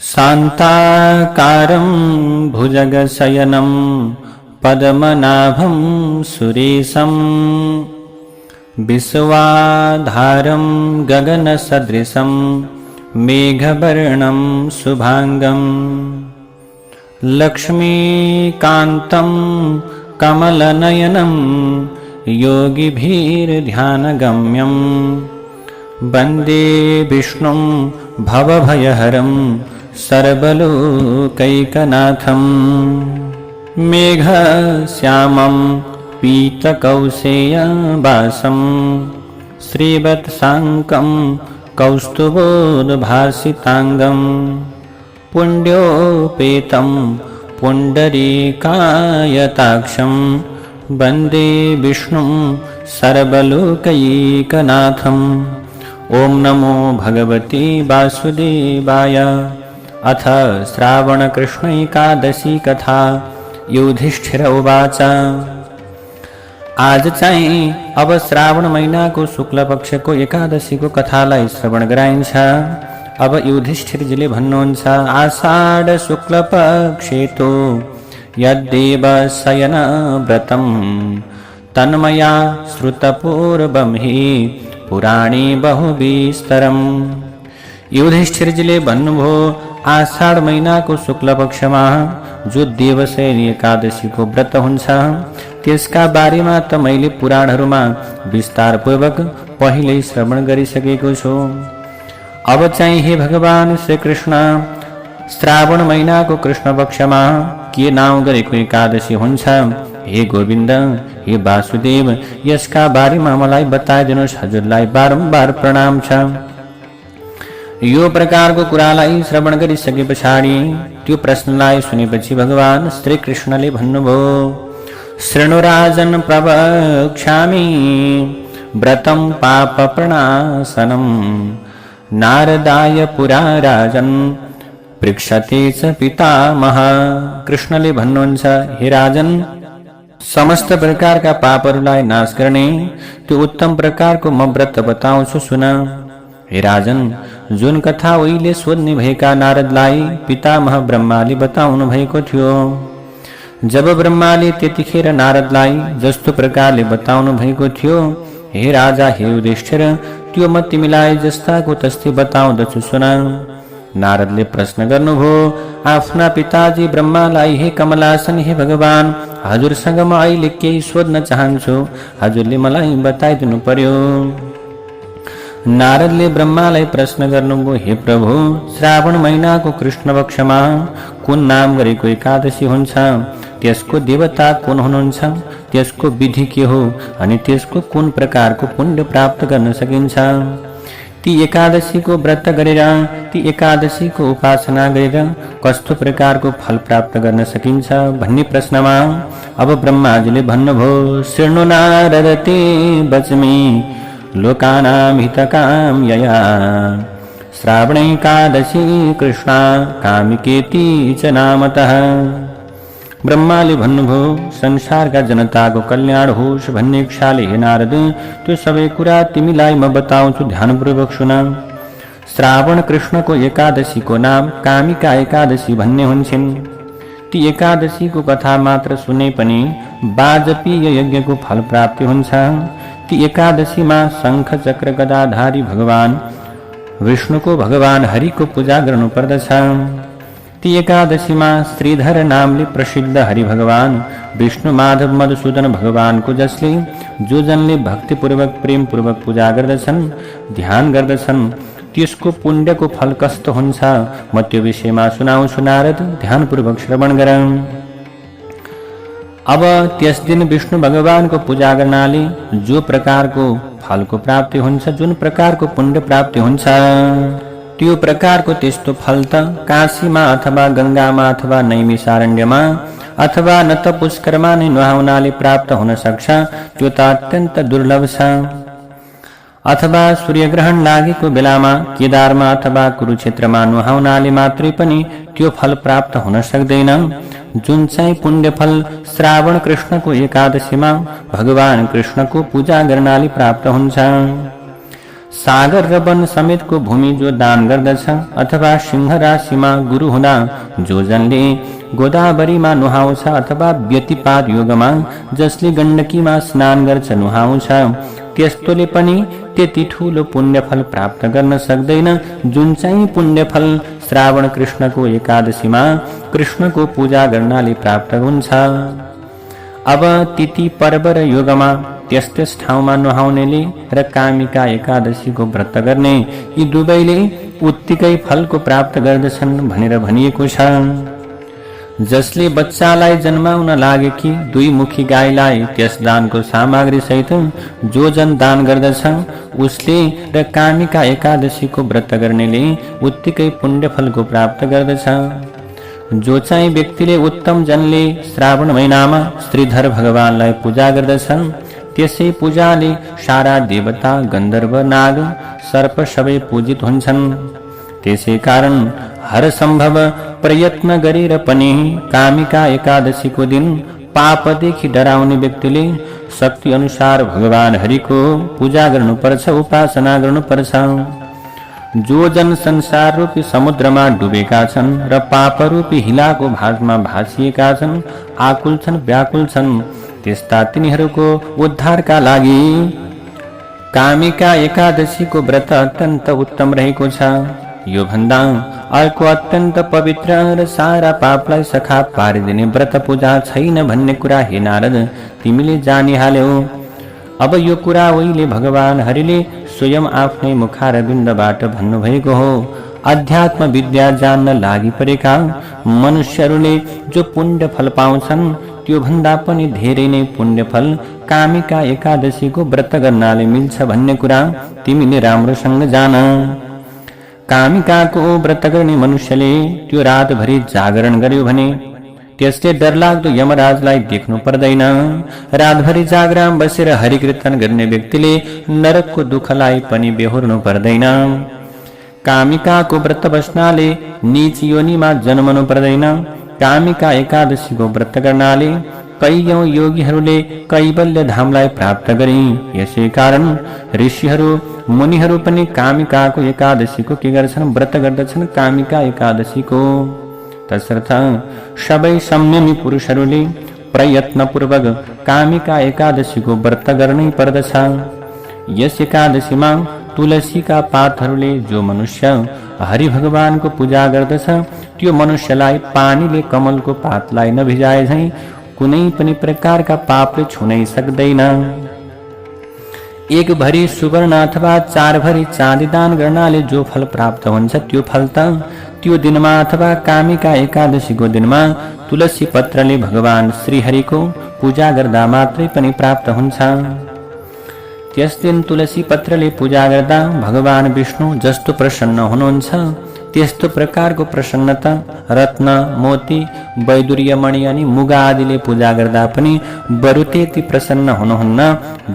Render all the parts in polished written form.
शान्ताकारं भुजगशयनं पद्मनाभं सुरेशं विश्वाधारं गगनसदृशं मेघवर्णं शुभांगं लक्ष्मीकान्तं कमलनयनं योगिभिर्ध्यानगम्यं वन्दे विष्णुं भवभयहरं सर्वलोकैकनाथं मेघश्यामं पीतकौशेयवासं श्रीवत्साङ्कं कौस्तुभोद्भासिताङ्गं पुण्योपेतं पुण्डरीकायताक्षं वन्दे विष्णुं सर्वलोकैकनाथम्। ओम नमो भगवते वासुदेवाय। अथ श्रावण कृष्ण एकादशी कथा। युधिष्ठिर उवाच। आज चाहिँ अब श्रावण महीना को शुक्ल पक्ष को एकादशी को कथालाई श्रवण गराइन्छ। अब युधिष्ठिरजीले भन्नुहुन्छ, आषाढ शुक्ल पक्षे तो यद्देव शयन व्रतम तन्मया श्रुतपूर्वं हि पुराणी बहुविस्तरम। युधिष्ठिरजीले भन्नुभयो, आषाढ महीनाको शुक्ल पक्षमा जो देवशयनी एकादशी को व्रत हुन्छ त्यसका बारेमा त मैले पुराणहरूमा विस्तारपूर्वक पहिल्यै श्रवण गरिसकेको छु। अब चाहिँ हे भगवान श्री कृष्ण, श्रावण महीनाको कृष्ण पक्षमा के नाउँ गरेको एकादशी हुन्छ? हे गोविन्द, हे वासुदेव, यसका बारेमा मलाई बताइदिनुहोस्। हजुरलाई बारम्बार प्रणाम छ। यो प्रकारको कुरालाई श्रवण गरिसके पछाडि त्यो प्रश्नलाई सुनेपछि भगवान श्री कृष्णले भन्नुभयो, शृणु राजन प्रवक्ष्यामि व्रतं पाप प्रणाशनं नारदाय पुरा राजन पृक्षते च पितामह। कृष्णले भन्नुहुन्छ, हे राजन, समस्त प्रकारका पापहरूलाई नाश गर्ने त्यो उत्तम प्रकारको म व्रत बताउँछु, सुन। हे राजन, जुन कथा उहिले सोध्ने भएका नारदलाई पितामह ब्रह्माले बताउनु भएको थियो, जब ब्रह्माले त्यतिखेर नारदलाई जस्तो प्रकारले बताउनु भएको थियो, हे राजा, हे युधिष्ठिर, त्यो म तिमीलाई जस्ताको तस्तै बताउँदछु, सुन। नारदले प्रश्न गर्नुभयो आफ्ना पिताजी ब्रह्मालाई, हे कमलासन, हे भगवान, हजुरसँग म अहिले केही सोध्न चाहन्छु, हजुरले मलाई बताइदिनु पर्यो। नारदले ब्रह्मालाई प्रश्न गर्नुभयो, हे प्रभु, श्रावण महीनाको कृष्ण पक्षमा कुन नाम गरेको एकादशी हुन्छ? त्यसको देवता कुन हुनुहुन्छ? त्यसको विधि के हो? अनि त्यसको कुन प्रकारको पुण्य प्राप्त गर्न सकिन्छ? ती एकादशीको व्रत गरेर, ती एकादशीको उपासना गरेर कस्तो प्रकारको फल प्राप्त गर्न सकिन्छ भन्ने प्रश्नमा अब ब्रह्माजीले भन्नुभयो, शृणु नारद ते वचमि लोकानां हितकाम्यया श्रावणैकादशी कृष्णा कामिकेति च नामतः। ब्रह्माले भन्नुभयो, संसारका जनताको कल्याण होस् भन्ने इच्छाले हे नारद, त्यो सबै कुरा तिमीलाई म बताउँछु, ध्यानपूर्वक सुन। श्रावण कृष्णको एकादशीको नाम कामिका एकादशी भन्ने हुन्छन्। ती एकादशीको कथा मात्र सुने पनि वाजपेय यज्ञको फल प्राप्ति हुन्छ। ती एकादशीमा शंख चक्र गदाधारी भगवान विष्णुको, भगवान हरिको पूजा गर्नुपर्दछ। ती एकादशीमा श्रीधर नामले प्रसिद्ध हरि भगवान विष्णु, माधव, मधुसूदन भगवानको जो जनले भक्तिपूर्वक प्रेमपूर्वक पूजा गर्दछन्, ध्यान गर्दछन्, त्यसको पुण्यको फल कस्तो हुन्छ म त्यो विषयमा सुनाउँछु। नारद, ध्यानपूर्वक श्रवण गर। अब त्यस दिन विष्णु भगवानको पूजा गर्नाले जो प्रकारको फलको प्राप्ति हुन्छ, जुन प्रकारको पुण्य प्राप्ति हुन्छ, त्यो प्रकारको त्यस्तो फल त काशीमा अथवा गंगामा अथवा नैमिषारण्यमा अथवा न त पुष्करमा नै नुहाउनाले प्राप्त हुन सक्छ, त्यो त अत्यन्त दुर्लभ छ। अथवा सूर्यग्रहण लागेको बेलामा केदारमा अथवा कुरुक्षेत्रमा नुहाउनाले मात्रै पनि त्यो फल प्राप्त हुन सक्दैन, जुन चाहिँ पुण्य फल श्रावण कृष्णको एकादशीमा भगवान कृष्णको पूजा गर्नाले प्राप्त हुन्छ। सागर र वन समेतको भूमि जो दान गर्दछ अथवा सिंह राशिमा गुरु हुँदा जो जनले गोदावरीमा नुहाउँछ अथवा व्यतिपात योगमा जसले गण्डकीमा स्नान गर्छ नुहाउँछ त्यस्तोले पनि त्यति ठूलो पुण्यफल प्राप्त गर्न सक्दैन जुन चाहिँ पुण्यफल श्रावण कृष्णको एकादशीमा कृष्णको पूजा गर्नाले प्राप्त हुन्छ। अब तिथि पर्व र योगमा त्यस त्यस ठाउँमा नुहाउनेले र कामिका एकादशीको व्रत गर्ने यी दुवैले उत्तिकै फलको प्राप्त गर्दछन् भनेर भनिएको छ। जसले बच्चालाई जन्माउन लागेकी दुई मुखी गाईलाई त्यस दानको सामग्री सहित जो जन दान गर्दछ उसले र कामिका एकादशीको व्रत गर्नेले उत्तिकै पुण्यफलको प्राप्त गर्दछ। जो चाहिँ व्यक्तिले उत्तम जनले श्रावण महिनामा श्रीधर भगवानलाई पूजा गर्दछन् त्यसै पूजाले सारा देवता गन्धर्व नाग सर्प सबै पूजित हुन्छन्। त्यसै कारण हर सम्भव प्रयत्न गरेर पनि कामिका एकादशीको दिन पापदेखि डराउने व्यक्तिले शक्ति अनुसार भगवान हरिको पूजा गर्नुपर्छ, उपासना गर्नुपर्छ। जो जन संसार रूपी समुद्रमा डुबेका छन् र पाप रूपी हिलाको भासमा भासिएका छन्, आकुल छन्, व्याकुल छन्, त्यस्ता तिनीहरूको उद्धारका लागि कामिका एकादशीको व्रत अत्यन्त उत्तम रहेको छ। यो भन्दा अर्को अत्यन्त पवित्र र सारा पापलाई सखा पारिदिने व्रत पूजा छैन भन्ने कुरा हे नारद तिमीले जानिहाल्यौ। अब यो कुरा उहिले भगवान हरिले स्वयं आफ्नै मुखारविन्दबाट भन्नुभएको हो। अध्यात्म विद्या जान्न लागि परेका मनुष्यहरूले जो पुण्य फल पाउँछन् त्यो भन्दा पनि धेरै नै पुण्य फल कामिका एकादशीको व्रत गर्नाले मिल्छ भन्ने कुरा तिमीले राम्रोसँग जान। कामिकाको व्रत गर्ने मनुष्यले त्यो रातभरि जागरण गर्यो भने त्यसले डरलाग्दो यमराजलाई देख्नु पर्दैन। रातभरि जागराम बसेर हरिकीर्तन गर्ने व्यक्तिले नरकको दुःखलाई पनि बेहोर्नु पर्दैन। कामिकाको व्रत बस्नाले नीच योनिमा जन्मनु पर्दैन। कामिका एकादशीको व्रत गर्नाले कैयौं योगीहरूले कैवल्य धामलाई प्राप्त गरे। यसै कारण ऋषिहरू मुनिहरू पनि कामिकाको एकादशीको के गर्छन्? व्रत गर्दछन् कामिका एकादशीको। तसर्थ सबै संयमी पुरुषहरूले प्रयत्नपूर्वक कामिका एकादशीको व्रत गर्नै पर्दछ। यस एकादशीमा तुलसीका पातहरूले जो मनुष्य हरि भगवानको पूजा गर्दछ त्यो मनुष्यलाई पानीले कमलको पातलाई नभिजाए झैं कुनै पनि प्रकारका पापले छुनै सक्दैन। एक भरी सुवर्ण अथवा 4 भरी चाँदी दान गर्नाले जो फल प्राप्त हुन्छ त्यो फल त त्यो दिनमा अथवा कामिका एकादशीको दिनमा तुलसी पत्रले भगवान श्रीहरिको पूजा गर्दा मात्रै पनि प्राप्त हुन्छ। त्यस दिन तुलसी पत्रले पूजा गर्दा भगवान विष्णु जस्तो प्रसन्न हुनुहुन्छ त्यस्तो प्रकारको प्रसन्नता रत्न मोती वैदुर्यमणि अनि मुगा आदिले पूजा गर्दा पनि बरु त्यति प्रसन्न हुनुहुन्न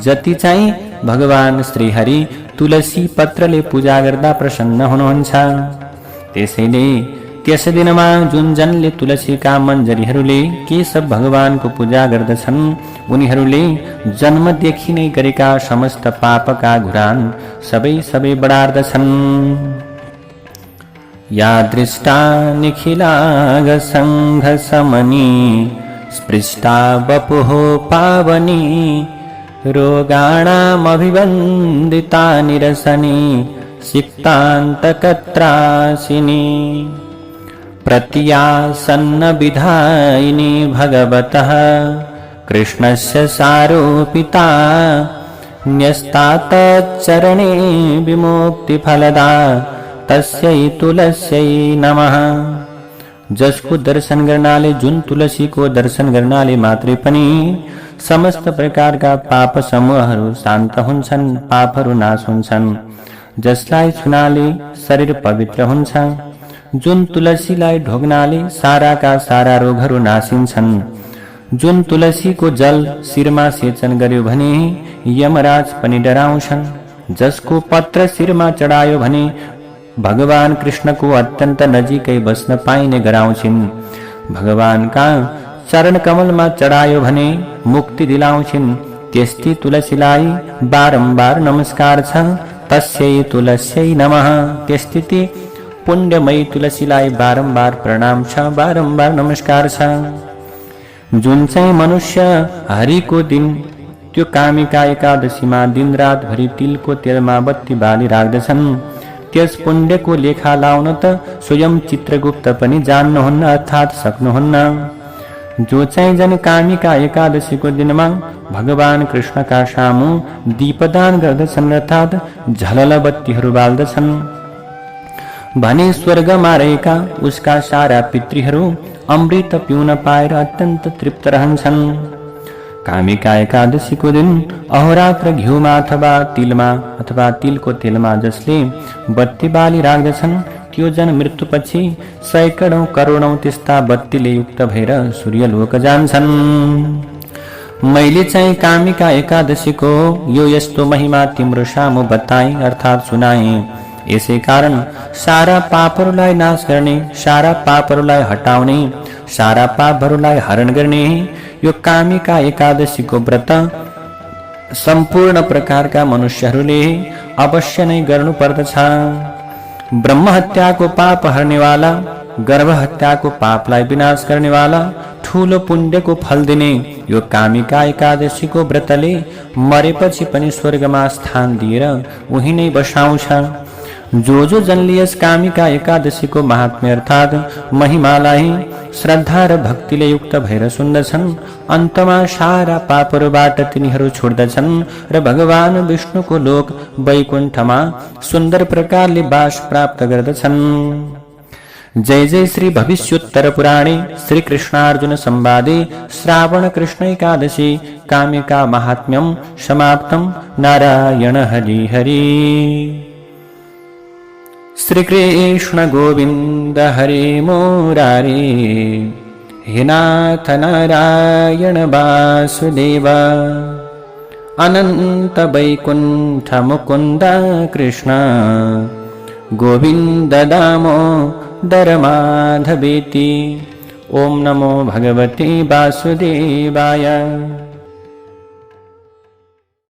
जति चाहिँ भगवान श्रीहरि तुलसी पत्रले पूजा गर्दा प्रसन्न हुनुहुन्छ। त्यसैले त्यस दिनमा जुन जनले तुलसीका मञ्जरीहरूले केशव भगवानको पूजा गर्दछन् उनीहरूले जन्मदेखि नै गरेका समस्त पापका घुरान सबै बढार्दछन्। या दृष्टा निखिलाग संघ समनी स्पृष्टा वपुः पावनी रोगाणामभिवन्दिता निरसनी सिक्तान्तकत्रासिनी प्रत्यासन्न विधायिनी भगवतः कृष्णस्य सारोपिता न्यस्ता तच्चरणे विमुक्तिफलदा तस्यै तुलस्यै नमः। जसको दर्शन गर्नाले जुन तुलसीको दर्शन गर्नाले मात्रै पनि समस्त प्रकारका पाप समूहहरू शान्त हुन्छन्, पापहरू नाश हुन्छन्। जसलाई छुनाले शरीर पवित्र हुन्छ, जुन तुलसीलाई ढोग्नाले साराका सारा रोगहरू नासिन्छन्। जुन तुलसीको जल शिरमा सेचन गर्यो भने यमराज पनि डराउँछन्। जसको पत्र शिरमा चढायो भने भगवान कृष्णको अत्यन्त नजिकै बस्न पाइने गराउँछिन्। भगवानका चरण कमलमा चढायो भने मुक्ति दिलाउँछिन्। त्यस्ती तुलसीलाई बारम्बार नमस्कार छ। तस्यै तुलस्यै नमः। त्यस्थिति पुण्यमयी तुलसीलाई बारम्बार प्रणाम छ, बारम्बार नमस्कार छ। जुन चाहिँ मनुष्य हरिको दिन त्यो कामिका एकादशीमा दिनरातभरि तिलको तेलमा बत्ती बाली राख्दछन्, त्यस पुण्यको लेखा लाउन त स्वयं चित्रगुप्त पनि जान्नुहुन्न अर्थात् सक्नुहुन्न। जो चाहिँ जन कामिका एकादशीको दिनमा भगवान कृष्णका सामु दीपदान गर्दछन् अर्थात् झलल बत्तीहरू बाल्दछन् भने स्वर्गमा रहेका उसका सारा पितृहरू अमृत पिउन पाएर अत्यन्त तृप्त रहन्छन्। कामिका एकादशीको दिन अहोरात्र घिउमा अथवा तिलमा अथवा तिलको तेलमा जसले बत्ती बाली राख्दछन् त्यो जन मृत्युपछि सैकडौं करोडौं त्यस्ता बत्तीले युक्त भएर सूर्यलोक जान्छन्। मैले चाहिँ कामिका एकादशीको यो यस्तो महिमा तिम्रो सामु बताएँ अर्थात् सुनाएँ। यसै कारण सारा पापहरूलाई नाश गर्ने, सारा पापहरूलाई हटाउने, सारा पापहरूलाई हरण गर्ने यो कामिका एकादशीको व्रत सम्पूर्ण प्रकारका मनुष्यहरूले अवश्य नै गर्नुपर्दछ। ब्रह्म हत्याको पाप हर्नेवाला, गर्भ हत्याको पापलाई विनाश गर्नेवाला, ठूलो पुण्यको फल दिने यो कामिका एकादशीको व्रतले मरेपछि पनि स्वर्गमा स्थान दिएर उही नै बसाउँछ। जो जनले यस कामिका एकादशीको महात्म्य अर्थात् महिमालाई श्रद्धा र भक्तिले युक्त भएर सुन्दछन्, अन्तमा सारा पापहरूबाट तिनीहरू छुट्दछन् र भगवान विष्णुको लोक वैकुण्ठमा सुन्दर प्रकारले वास प्राप्त गर्दछन्। जय जय श्री भविष्योत्तर पुराणे श्री कृष्णार्जुन संवादे श्रावण कृष्ण एकादशी कामिका महात्म्यम समाप्तम। नारायण हरि हरि। श्री कृष्ण गोविंद हरे मुरारे, हे नाथ नारायण वासुदेव। अनंत वैकुंठ मुकुंद कृष्ण गोविंद दामोदर माधवेति। ओम नमो भगवते वासुदेवाय।